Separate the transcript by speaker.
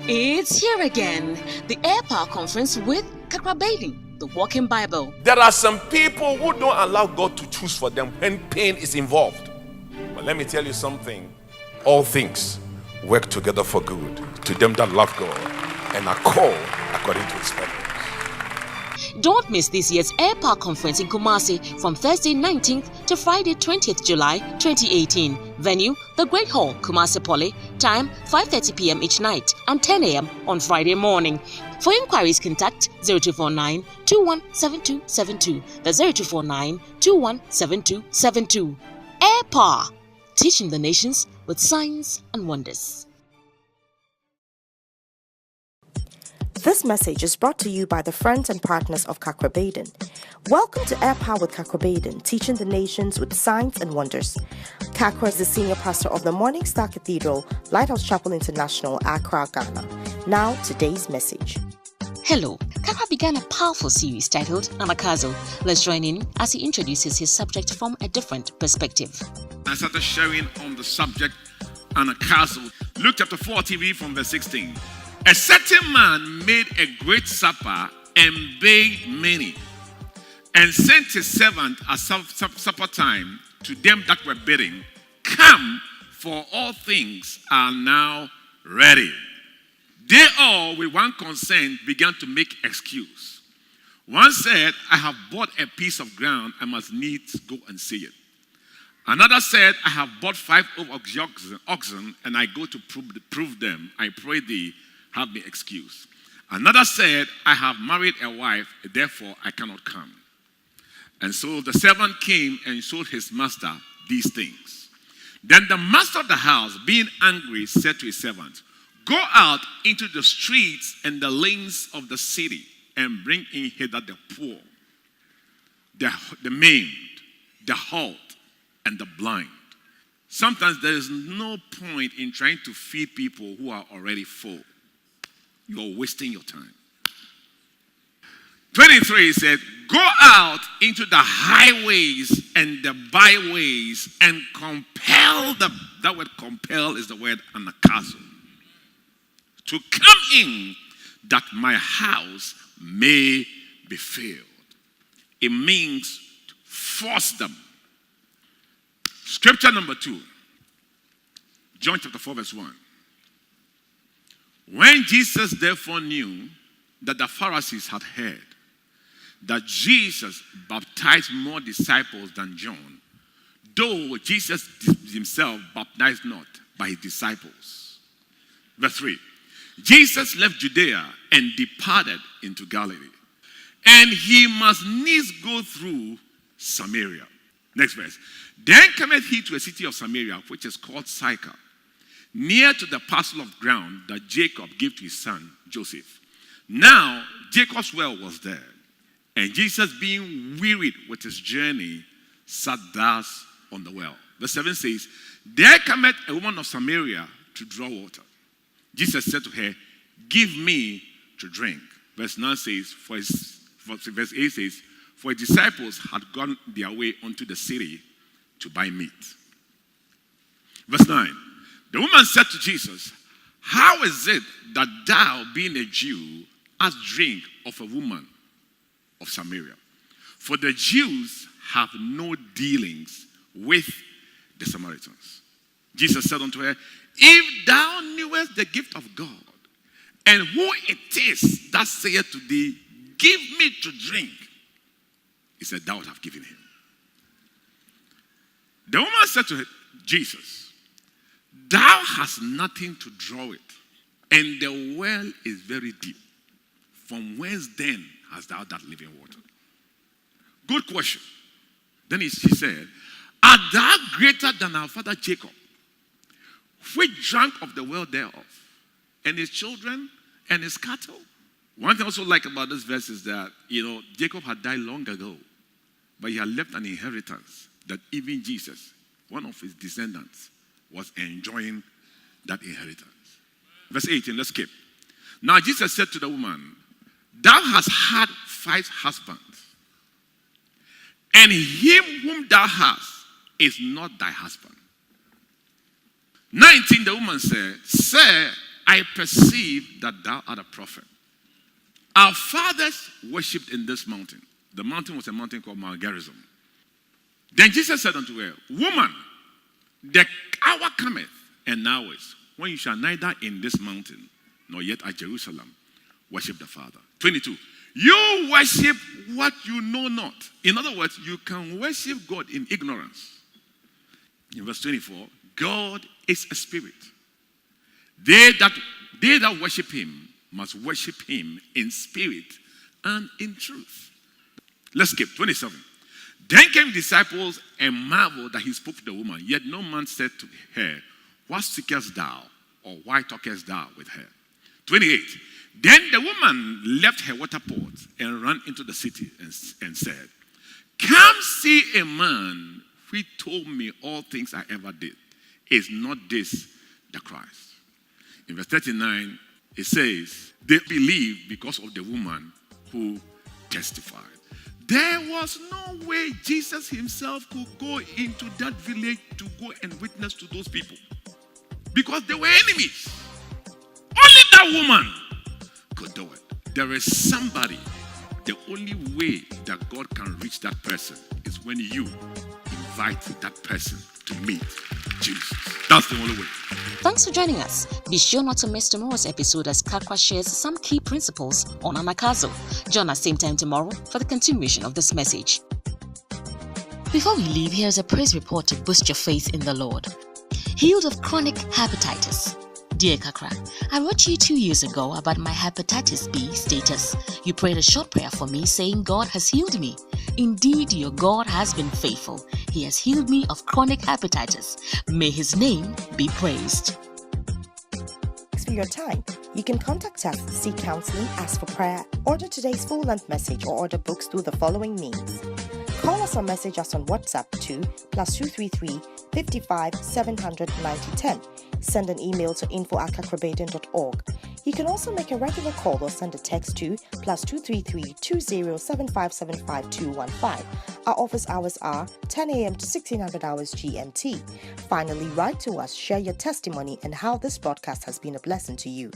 Speaker 1: It's here again, the Air Power Conference with Kakra, the Walking Bible.
Speaker 2: There are some people who don't allow God to choose for them when pain is involved. But let me tell you something. All things work together for good to them that love God and are called according to His purpose.
Speaker 1: Don't miss this year's Air Power Conference in Kumasi from Thursday 19th to Friday 20th July 2018. Venue, the Great Hall, Kumasi Poly. Time, 5:30 p.m. each night and 10 a.m. on Friday morning. For inquiries, contact 0249 217272. That's 0249 217272. Air Power, teaching the nations with signs and wonders.
Speaker 3: This message is brought to you by the friends and partners of Kakra. Welcome to Air Power with Kakra, teaching the nations with signs and wonders. Kakra is the senior pastor of the Morning Star Cathedral, Lighthouse Chapel International, Accra, Ghana. Now, today's message.
Speaker 1: Hello. Kakra began a powerful series titled Anagkazo. Let's join in as he introduces his subject from a different perspective.
Speaker 4: I started sharing on the subject Anagkazo. Luke chapter 40, read from verse 16. A certain man made a great supper and bade many, and sent his servant at supper time to them that were bidding, "Come, for all things are now ready." They all, with one consent, began to make excuse. One said, "I have bought a piece of ground, I must needs go and see it." Another said, "I have bought 5 oxen, and I go to prove them. I pray thee, have me excused." Another said, "I have married a wife, therefore I cannot come." And so the servant came and showed his master these things. Then the master of the house, being angry, said to his servant, "Go out into the streets and the lanes of the city and bring in hither the poor, the maimed, the halt, and the blind." Sometimes there is no point in trying to feed people who are already full. You're wasting your time. 23 said, "Go out into the highways and the byways and compel them." That word compel is the word Anagkazo. "To come in that my house may be filled." It means to force them. Scripture number 2. John chapter 4 verse 1. When Jesus therefore knew that the Pharisees had heard that Jesus baptized more disciples than John, though Jesus himself baptized not, but his disciples. Verse 3. Jesus left Judea and departed into Galilee, and he must needs go through Samaria. Next verse. Then cometh he to a city of Samaria, which is called Sychar, near to the parcel of ground that Jacob gave to his son Joseph. Now Jacob's well was there, and Jesus, being wearied with his journey, sat thus on the well. Verse 7 says, There cometh a woman of Samaria to draw water. Jesus said to her, "Give me to drink." Verse 9 says, verse 8 says, "For his disciples had gone their way unto the city to buy meat." Verse 9. The woman said to Jesus, "How is it that thou, being a Jew, hast drink of a woman of Samaria? For the Jews have no dealings with the Samaritans." Jesus said unto her, "If thou knewest the gift of God, and who it is that saith to thee, 'Give me to drink,' he said, thou would have given him." The woman said to Jesus, "Thou hast nothing to draw it, and the well is very deep. From whence then hast thou that living water?" Good question. Then he said, "Art thou greater than our father Jacob, which drank of the well thereof, and his children and his cattle?" One thing I also like about this verse is that, Jacob had died long ago, but he had left an inheritance that even Jesus, one of his descendants, was enjoying that inheritance. Verse 18, let's skip. Now Jesus said to the woman, "Thou hast had 5 husbands, and him whom thou hast is not thy husband." 19, the woman said, "Sir, I perceive that thou art a prophet. Our fathers worshipped in this mountain. The mountain was a mountain called Mount Gerizim. Then Jesus said unto her, Woman, the hour cometh, and now is, when you shall neither in this mountain nor yet at Jerusalem worship the Father. 22. You worship what you know not. In other words, you can worship God in ignorance. In verse 24, God is a spirit. They that worship him must worship him in spirit and in truth. Let's skip 27. Then came disciples and marveled that he spoke to the woman. Yet no man said to her, What seekest thou? Or why talkest thou with her? 28. Then the woman left her water pot and ran into the city and said, Come see a man who told me all things I ever did. Is not this the Christ? In verse 39, it says, they believed because of the woman who testified. There was no way Jesus himself could go into that village to go and witness to those people, because they were enemies. Only that woman could do it. There is somebody. The only way that God can reach that person is when you invite that person to meet Jesus. That's the only way.
Speaker 1: Thanks for joining us. Be sure not to miss tomorrow's episode as Kakra shares some key principles on Anagkazo. Join us same time tomorrow for the continuation of this message. Before we leave, here's a praise report to boost your faith in the Lord. Healed of chronic hepatitis. Dear Kakra, I wrote you 2 years ago about my hepatitis B status. You prayed a short prayer for me saying God has healed me. Indeed, your God has been faithful. He has healed me of chronic hepatitis. May his name be praised.
Speaker 3: Thanks for your time. You can contact us, seek counseling, ask for prayer, order today's full-length message, or order books through the following means. Call us or message us on WhatsApp to +233 55 700 9010. Send an email to info@kakrabaden.org. You can also make a regular call or send a text to +233 20 75 75 215. Our office hours are 10 a.m. to 1600 hours GMT. Finally, write to us, share your testimony and how this broadcast has been a blessing to you.